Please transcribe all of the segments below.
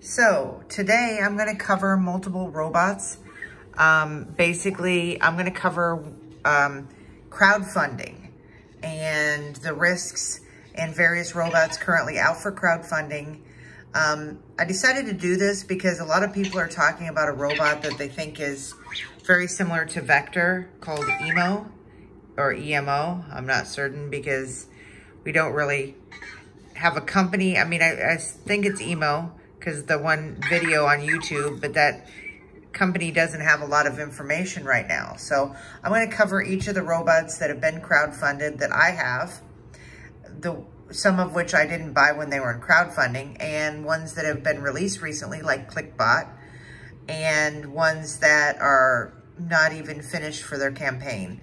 So today I'm going to cover multiple robots. Basically, I'm going to cover crowdfunding and the risks and various robots currently out for crowdfunding. I decided to do this because a lot of people are talking about a robot that they think is very similar to Vector called EMO or EMO. I'm not certain because we don't really have a company. I mean, I think it's EMO because the one video on YouTube, but that company doesn't have a lot of information right now. So I'm going to cover each of the robots that have been crowdfunded that I have, some of which I didn't buy when they were in crowdfunding, and ones that have been released recently like Clicbot, and ones that are not even finished for their campaign.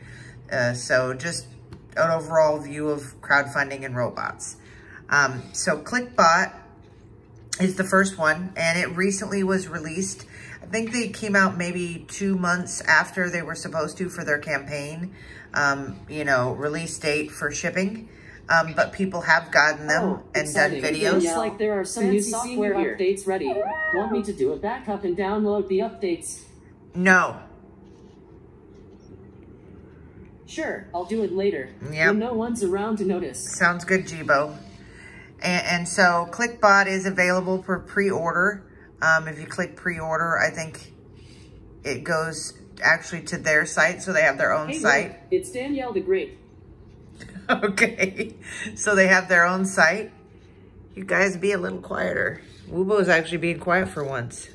So just an overall view of crowdfunding and robots. So Clicbot is the first one, and it recently was released. I think they came out maybe 2 months after they were supposed to for their campaign, release date for shipping. But people have gotten them and exciting. Done videos. Looks like there are some new software updates ready. Want me to do a backup and download the updates? No. Sure, I'll do it later. Yep. When no one's around to notice. Sounds good, Jibo. And so Clicbot is available for pre-order. If you click pre-order, I think it goes actually to their site, so they have their own site. Look, it's Danielle the Great. Okay, so they have their own site. You guys be a little quieter. Woobo is actually being quiet for once.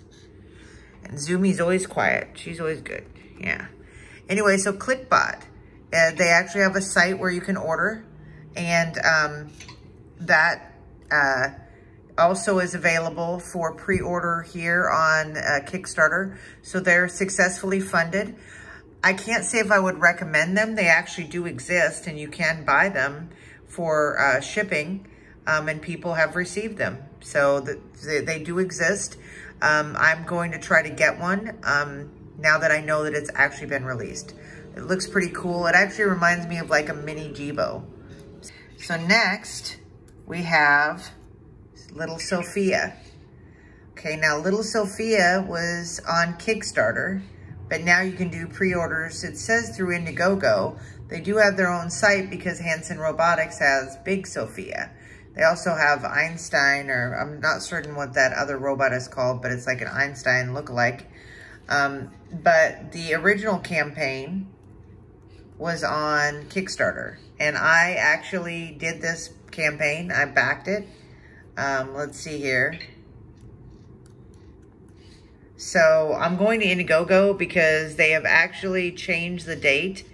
And Zumi's always quiet. She's always good. Yeah. Anyway, so Clicbot. They actually have a site where you can order. And that also is available for pre-order here on Kickstarter. So they're successfully funded. I can't say if I would recommend them. They actually do exist, and you can buy them for shipping, and people have received them. So they do exist. I'm going to try to get one now that I know that it's actually been released. It looks pretty cool. It actually reminds me of like a mini Jibo. So next, we have Little Sophia. Okay, now Little Sophia was on Kickstarter, but now you can do pre-orders. It says through Indiegogo. They do have their own site because Hanson Robotics has Big Sophia. They also have Einstein, or I'm not certain what that other robot is called, but it's like an Einstein lookalike. But the original campaign was on Kickstarter, and I actually did this campaign. I backed it. Let's see here. So I'm going to Indiegogo because they have actually changed the date.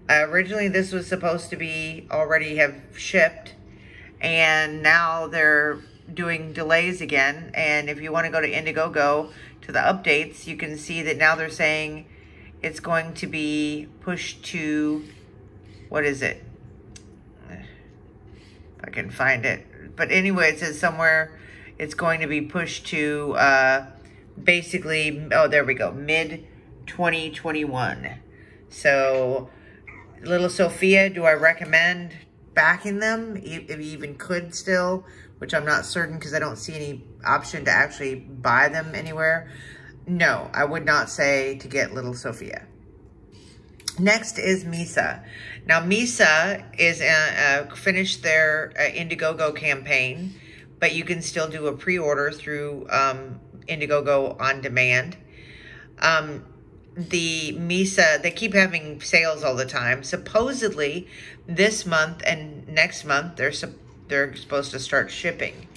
Originally, this was supposed to be already have shipped, and now they're doing delays again. And if you want to go to Indiegogo to the updates, you can see that now they're saying it's going to be pushed to, what is it? If I can find it. But anyway, it says somewhere it's going to be pushed to basically, oh, there we go, mid-2021. So, Little Sophia, do I recommend backing them? If you even could still, which I'm not certain because I don't see any option to actually buy them anywhere. No, I would not say to get Little Sophia. Next is Misa. Now, Misa is finished their Indiegogo campaign, but you can still do a pre-order through Indiegogo on demand. The Misa, they keep having sales all the time. Supposedly, this month and next month, they're supposed to start shipping.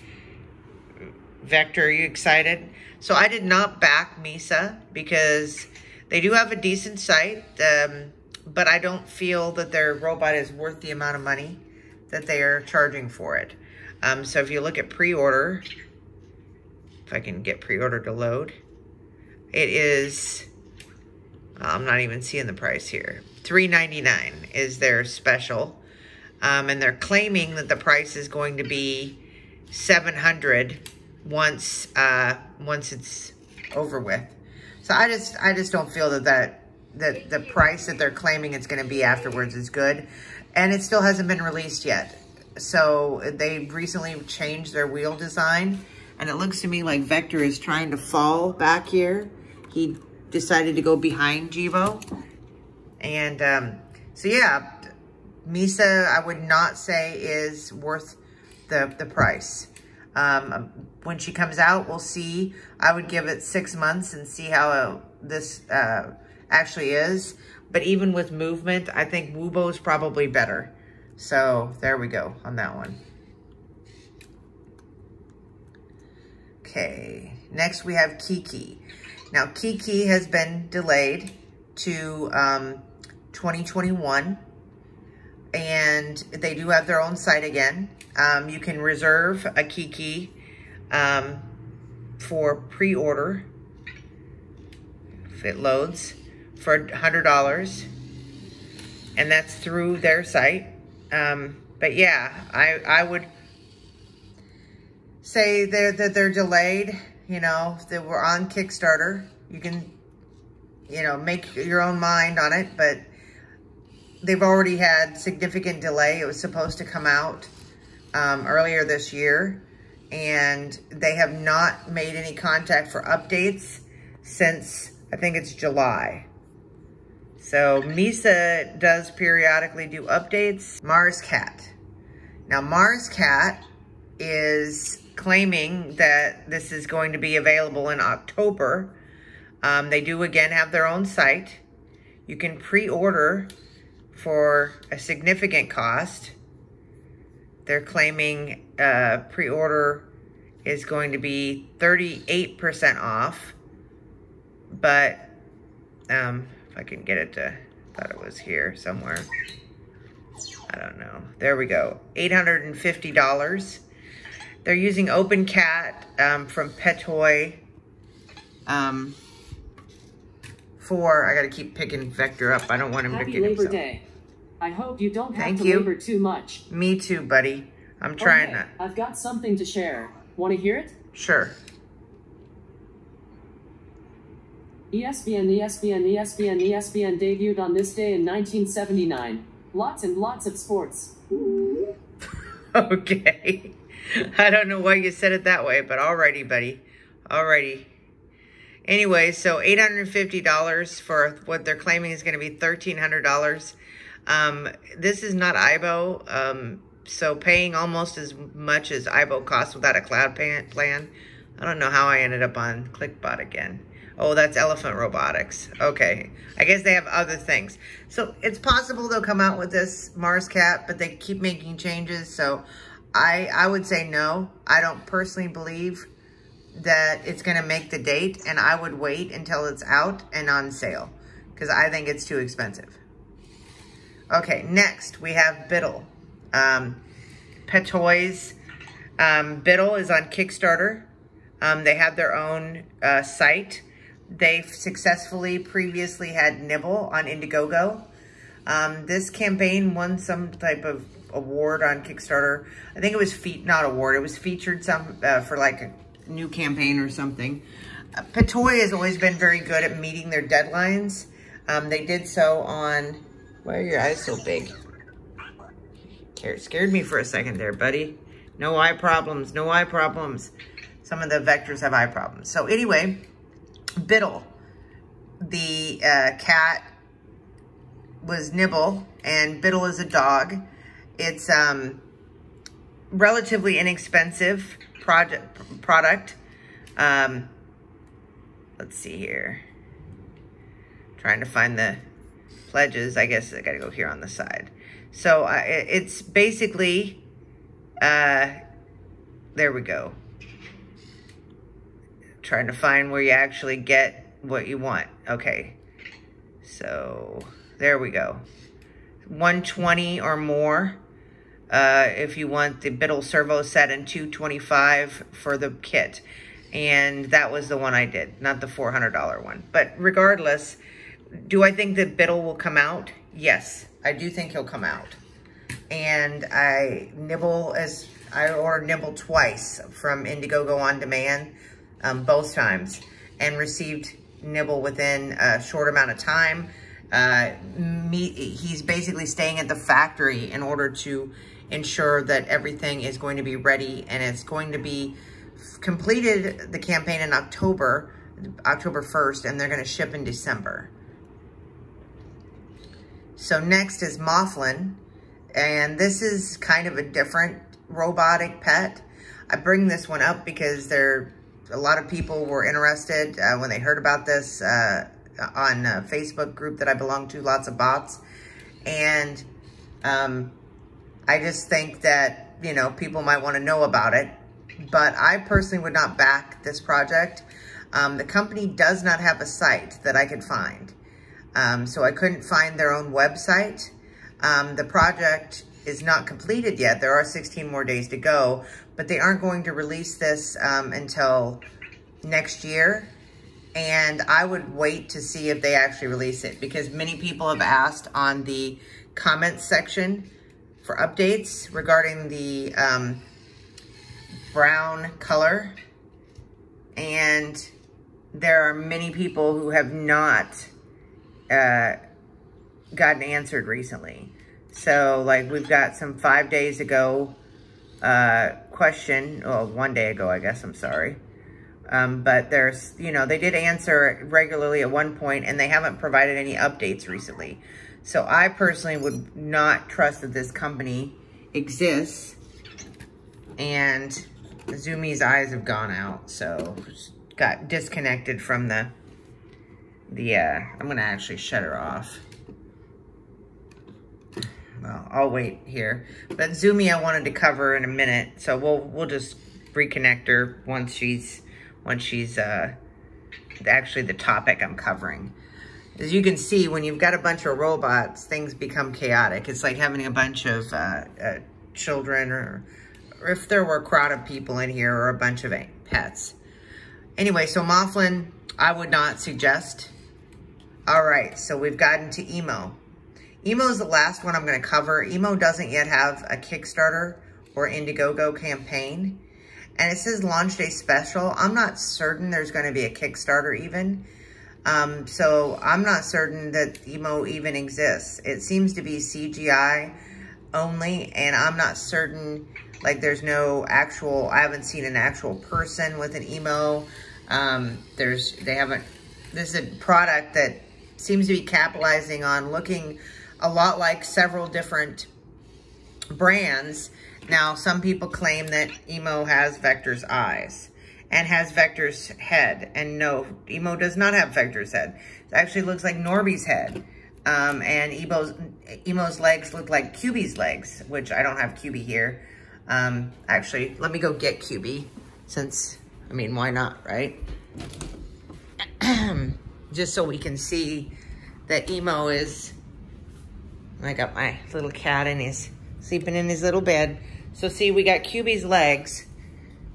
Vector, are you excited? So I did not back Misa because they do have a decent site, but I don't feel that their robot is worth the amount of money that they are charging for it. So if you look at pre-order, if I can get pre-order to load, it is, I'm not even seeing the price here. $3.99 is their special. And they're claiming that the price is going to be $700 once it's over with. So I just don't feel that the price that they're claiming it's going to be afterwards is good, and it still hasn't been released yet. So they recently changed their wheel design, And it looks to me like Vector is trying to fall back here. He decided to go behind Jibo. And so yeah, Misa, I would not say is worth the price. When she comes out, we'll see. I would give it 6 months and see how this actually is. But even with movement, I think Woobo is probably better. So there we go on that one. Okay, next we have Kiki. Now Kiki has been delayed to 2021, and they do have their own site again. You can reserve a Kiki for pre-order, if it loads, for $100, and that's through their site. But yeah, I would say that they're delayed, you know, that we're on Kickstarter. You can, you know, make your own mind on it, but they've already had significant delay. It was supposed to come out earlier this year, and they have not made any contact for updates since, I think it's July. So Misa does periodically do updates. MarsCat. Now MarsCat is claiming that this is going to be available in October. They do again have their own site. You can pre-order for a significant cost. They're claiming pre-order is going to be 38% off. But if I can get it to, I thought it was here somewhere. I don't know. There we go. $850. They're using OpenCat from Petoi. I gotta keep picking Vector up. I don't want him to get himself. Happy Labor Day. I hope you don't have to labor too much. Me too, buddy. I'm trying to. I've got something to share. Want to hear it? Sure. ESPN debuted on this day in 1979. Lots and lots of sports. Okay. I don't know why you said it that way, but alrighty, buddy. Alrighty. Anyway, so $850 for what they're claiming is going to be $1,300. This is not IBO, so paying almost as much as IBO costs without a cloud plan. I don't know how I ended up on Clicbot again. Oh, that's Elephant Robotics. Okay. I guess they have other things. So it's possible they'll come out with this MarsCat, but they keep making changes. So I would say no. I don't personally believe that it's going to make the date, and I would wait until it's out and on sale because I think it's too expensive. Okay, next we have Bittle. Petoi's Bittle is on Kickstarter. They have their own site. They've successfully previously had Nibble on Indiegogo. This campaign won some type of award on Kickstarter. I think it was not award. It was featured some for like a new campaign or something. Petoi has always been very good at meeting their deadlines. They did so on. Why are your eyes so big? Scared me for a second there, buddy. No eye problems. No eye problems. Some of the vectors have eye problems. So anyway, Bittle, the cat was Nibble, and Bittle is a dog. It's relatively inexpensive product. Let's see here. Trying to find the pledges. I guess I gotta go here on the side. So it's basically, there we go. Trying to find where you actually get what you want. Okay, so there we go. 120 or more if you want the Bittle servo set, and 225 for the kit. And that was the one I did, not the $400 one. But regardless, do I think that Bittle will come out? Yes, I do think he'll come out. And I ordered Nibble twice from Indiegogo on demand, both times, and received Nibble within a short amount of time. He's basically staying at the factory in order to ensure that everything is going to be ready, and it's going to be completed the campaign in October 1st, and they're going to ship in December. So next is Moflin, and this is kind of a different robotic pet. I bring this one up because a lot of people were interested when they heard about this on a Facebook group that I belong to, lots of bots. And I just think that, you know, people might want to know about it. But I personally would not back this project. The company does not have a site that I could find. So I couldn't find their own website. The project is not completed yet. There are 16 more days to go, but they aren't going to release this until next year. And I would wait to see if they actually release it, because many people have asked on the comments section for updates regarding the brown color. And there are many people who have not gotten answered recently. So like we've got some 5 days ago question, well, 1 day ago, I guess, I'm sorry. But there's, you know, they did answer regularly at one point, and they haven't provided any updates recently. So I personally would not trust that this company exists. And Zumi's eyes have gone out, so got disconnected from the I'm gonna actually shut her off. Well, I'll wait here. But Zumi I wanted to cover in a minute, so we'll just reconnect her once she's actually the topic I'm covering. As you can see, when you've got a bunch of robots, things become chaotic. It's like having a bunch of children, or if there were a crowd of people in here, or a bunch of pets. Anyway, so Moflin, I would not suggest. All right, so we've gotten to EMO. EMO is the last one I'm going to cover. EMO doesn't yet have a Kickstarter or Indiegogo campaign. And it says launch day special. I'm not certain there's going to be a Kickstarter even. So I'm not certain that EMO even exists. It seems to be CGI only, and I'm not certain, like there's no actual, I haven't seen an actual person with an EMO. This is a product that seems to be capitalizing on looking a lot like several different brands. Now, some people claim that EMO has Vector's eyes and has Vector's head. And no, EMO does not have Vector's head. It actually looks like Norby's head. And EMO's legs look like QB's legs, which I don't have QB here. Actually, let me go get QB since, I mean, why not, right? Just so we can see that EMO is, I got my little cat and he's sleeping in his little bed. So see, we got QB's legs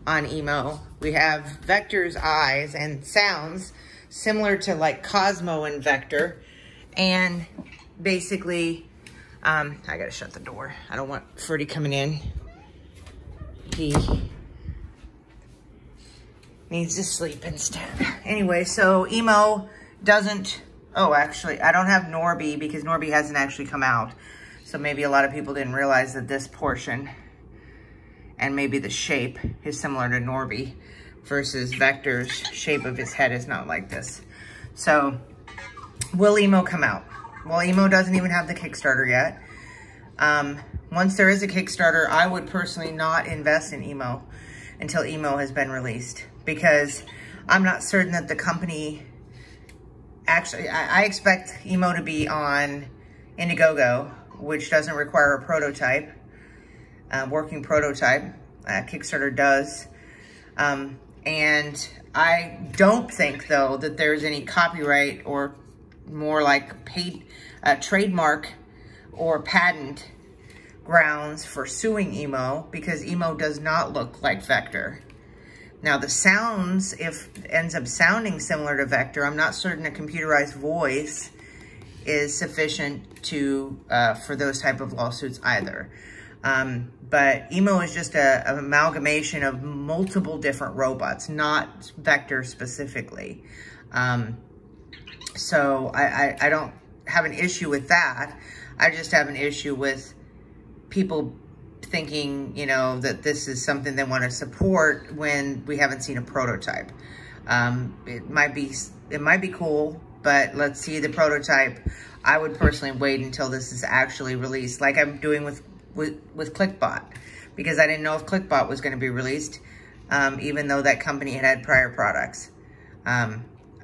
on EMO. We have Vector's eyes and sounds similar to like Cosmo and Vector. And basically, I gotta shut the door. I don't want Ferdy coming in. He needs to sleep instead. Anyway, so EMO doesn't, oh, actually, I don't have Norby because Norby hasn't actually come out. So maybe a lot of people didn't realize that this portion and maybe the shape is similar to Norby versus Vector's shape of his head is not like this. So will EMO come out? Well, EMO doesn't even have the Kickstarter yet. Once there is a Kickstarter, I would personally not invest in EMO until EMO has been released, because I'm not certain that the company, actually, I expect EMO to be on Indiegogo, which doesn't require a prototype, working prototype. Kickstarter does. And I don't think, though, that there's any copyright or more like paid trademark or patent grounds for suing EMO, because EMO does not look like Vector. Now the sounds, if it ends up sounding similar to Vector, I'm not certain a computerized voice is sufficient to for those type of lawsuits either. But EMO is just an amalgamation of multiple different robots, not Vector specifically. So I don't have an issue with that. I just have an issue with people thinking, you know, that this is something they want to support when we haven't seen a prototype. It might be cool, but let's see the prototype. I would personally wait until this is actually released, like I'm doing with Clicbot, because I didn't know if Clicbot was going to be released, even though that company had prior products.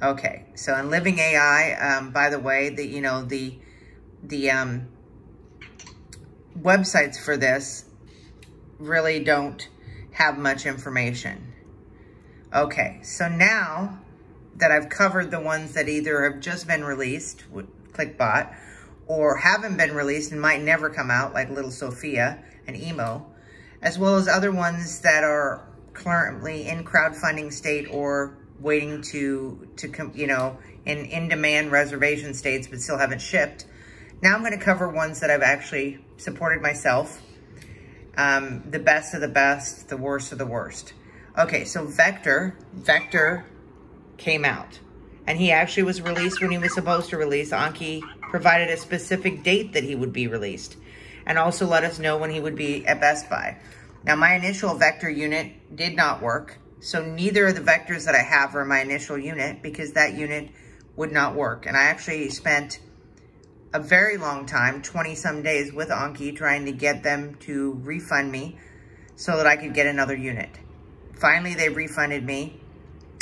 Okay, so in Living AI, by the way, the websites for this really don't have much information. Okay, so now that I've covered the ones that either have just been released with Clicbot or haven't been released and might never come out, like Little Sophia and EMO, as well as other ones that are currently in crowdfunding state or waiting to you know, in demand reservation states, but still haven't shipped. Now I'm going to cover ones that I've actually supported myself. The best of the best, the worst of the worst. Okay, so Vector came out, and he actually was released when he was supposed to release. Anki provided a specific date that he would be released, and also let us know when he would be at Best Buy. Now, my initial Vector unit did not work, so neither of the Vectors that I have are my initial unit, because that unit would not work. And I actually spent a very long time, 20-some days, with Anki trying to get them to refund me so that I could get another unit. Finally, they refunded me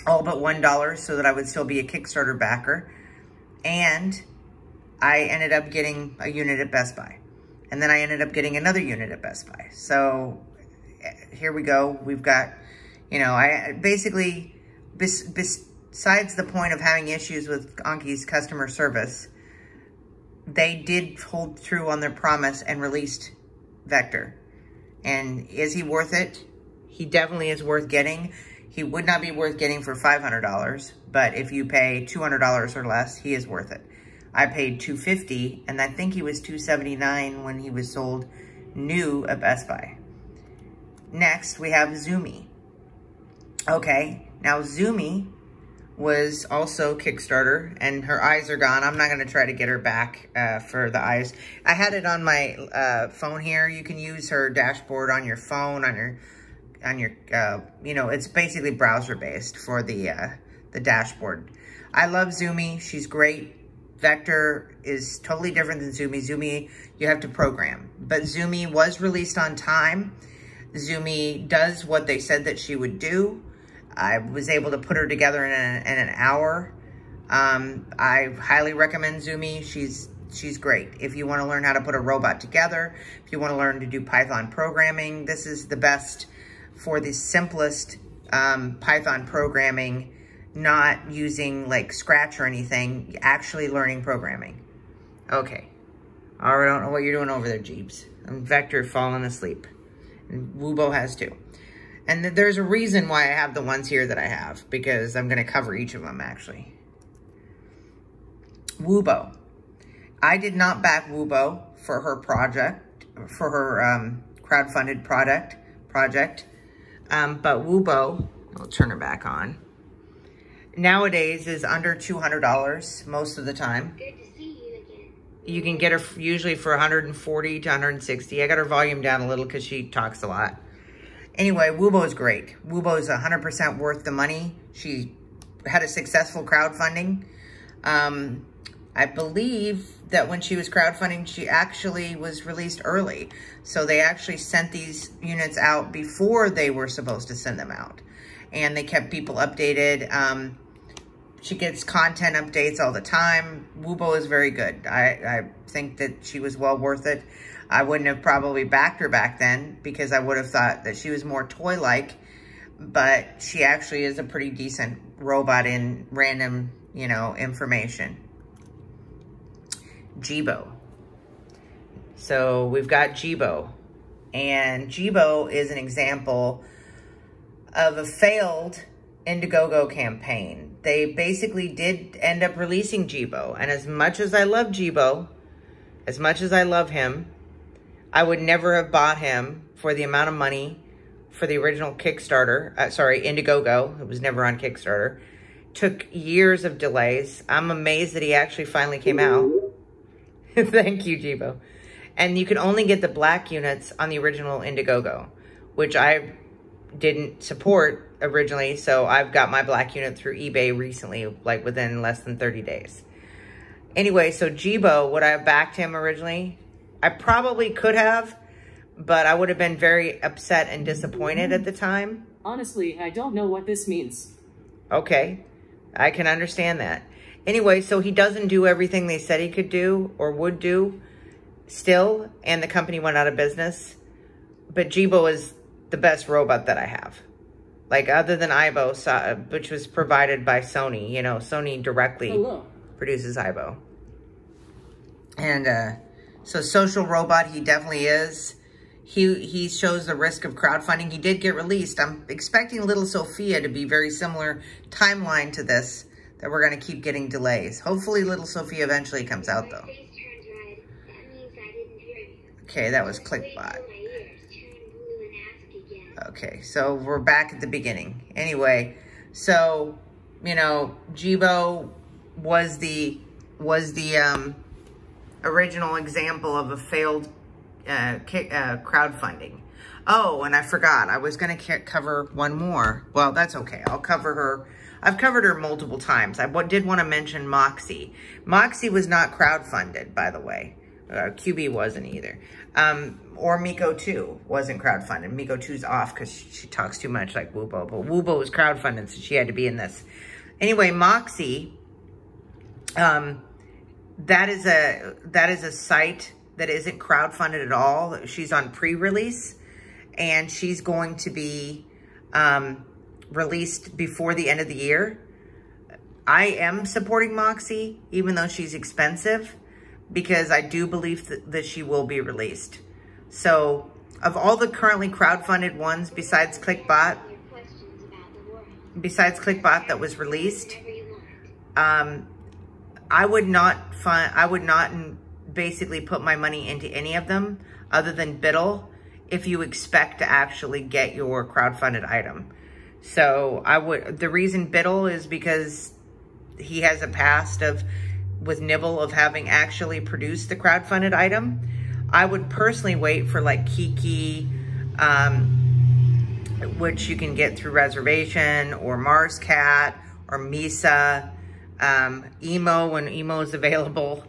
all but $1 so that I would still be a Kickstarter backer. And I ended up getting a unit at Best Buy. And then I ended up getting another unit at Best Buy. So here we go. We've got, you know, I basically, besides the point of having issues with Anki's customer service, they did hold true on their promise and released Vector. And is he worth it? He definitely is worth getting. He would not be worth getting for $500, but if you pay $200 or less, he is worth it. I paid $250, and I think he was $279 when he was sold new at Best Buy. Next, we have Zumi. Okay, now Zumi was also Kickstarter, and her eyes are gone. I'm not going to try to get her back for the eyes. I had it on my phone here. You can use her dashboard on your phone, on your you know, it's basically browser-based for the dashboard. I love Zumi. She's great. Vector is totally different than Zumi. Zumi, you have to program. But Zumi was released on time. Zumi does what they said that she would do. I was able to put her together in an hour. I highly recommend Zumi. She's great. If you want to learn how to put a robot together, if you want to learn to do Python programming, this is the best for the simplest Python programming, not using like Scratch or anything, actually learning programming. Okay. I don't know what you're doing over there, Jeeps. I'm Vector falling asleep. And Woobo has too. And there's a reason why I have the ones here that I have, because I'm going to cover each of them, actually. Woobo. I did not back Woobo for her project, for her crowdfunded project. But Woobo, I'll turn her back on, nowadays is under $200 most of the time. Good to see you again. You can get her usually for $140 to $160. I got her volume down a little because she talks a lot. Anyway, Woobo is great. Woobo is 100% worth the money. She had a successful crowdfunding. I believe that when she was crowdfunding, she actually was released early. So they actually sent these units out before they were supposed to send them out. And they kept people updated. She gets content updates all the time. Woobo is very good. I think that she was well worth it. I wouldn't have probably backed her back then because I would have thought that she was more toy-like. But she actually is a pretty decent robot in random, you know, information. Jibo. So we've got Jibo. And Jibo is an example of a failed Indiegogo campaign. They basically did end up releasing Jibo. And as much as I love Jibo, as much as I love him, I would never have bought him for the amount of money for the original Kickstarter. Indiegogo. It was never on Kickstarter. Took years of delays. I'm amazed that he actually finally came out. Thank you, Jibo. And you could only get the black units on the original Indiegogo, which I didn't support originally. So I've got my black unit through eBay recently, like within less than 30 days. Anyway, so Jibo, would I have backed him originally? I probably could have, but I would have been very upset and disappointed at the time. Honestly, I don't know what this means. Okay, I can understand that. Anyway, so he doesn't do everything they said he could do or would do still, and the company went out of business. But Jibo is the best robot that I have. Like, other than Ibo, which was provided by Sony. You know, Sony directly produces Ibo. And so Social Robot, he definitely is. He shows the risk of crowdfunding. He did get released. I'm expecting Little Sophia to be very similar timeline to this, that we're going to keep getting delays. Hopefully Little Sophia eventually comes out, though. Okay, that was Clicbot. Okay, so we're back at the beginning. Anyway, so, you know, Jibo was the original example of a failed crowdfunding. Oh, and I forgot. I was going to cover one more. Well, that's okay. I'll cover her. I've covered her multiple times. I did want to mention Moxie. Moxie was not crowdfunded, by the way. QB wasn't either. Or Miko 2 wasn't crowdfunded. Miko 2's off because she talks too much like Woobo. But Woobo was crowdfunded, so she had to be in this. Anyway, Moxie, that is a site that isn't crowdfunded at all. She's on pre-release, and she's going to be released before the end of the year. I am supporting Moxie, even though she's expensive, because I do believe that she will be released. So, of all the currently crowdfunded ones, besides Clicbot that was released, I would not basically put my money into any of them other than Bittle if you expect to actually get your crowdfunded item. So the reason Bittle is because he has a past with Nibble of having actually produced the crowdfunded item. I would personally wait for like Kiki, which you can get through reservation, or MarsCat, or Misa, EMO when EMO is available.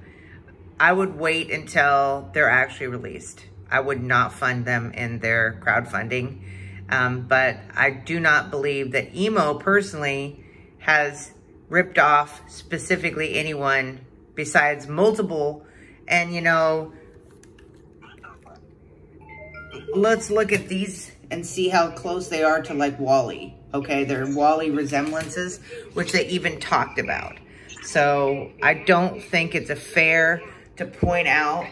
I would wait until they're actually released. I would not fund them in their crowdfunding. But I do not believe that EMO personally has ripped off specifically anyone besides multiple. And, you know, let's look at these and see how close they are to like Wall-E. Okay, they're Wall-E resemblances, which they even talked about. So I don't think it's fair to point out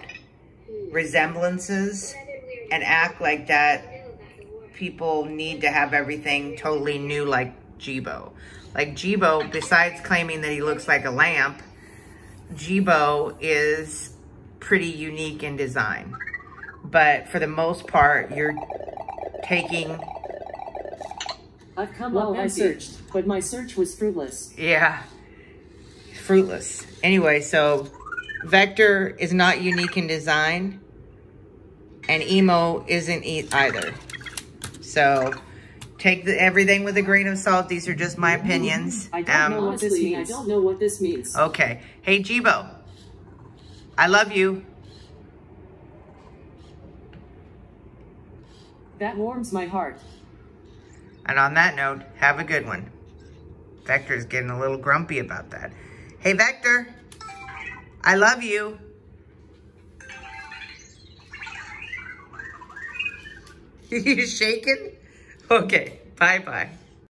resemblances and act like that people need to have everything totally new like Jibo. Like Jibo, besides claiming that he looks like a lamp, Jibo is pretty unique in design. But for the most part, you're taking... I've come up and searched, but my search was fruitless. Yeah, fruitless. Anyway, so Vector is not unique in design, and EMO isn't either. So take everything with a grain of salt. These are just my opinions. I don't know what this means. I don't know what this means. Okay. Hey, Jibo. I love you. That warms my heart. And on that note, have a good one. Vector's getting a little grumpy about that. Hey, Vector. I love you. You shaking? Okay. Bye-bye.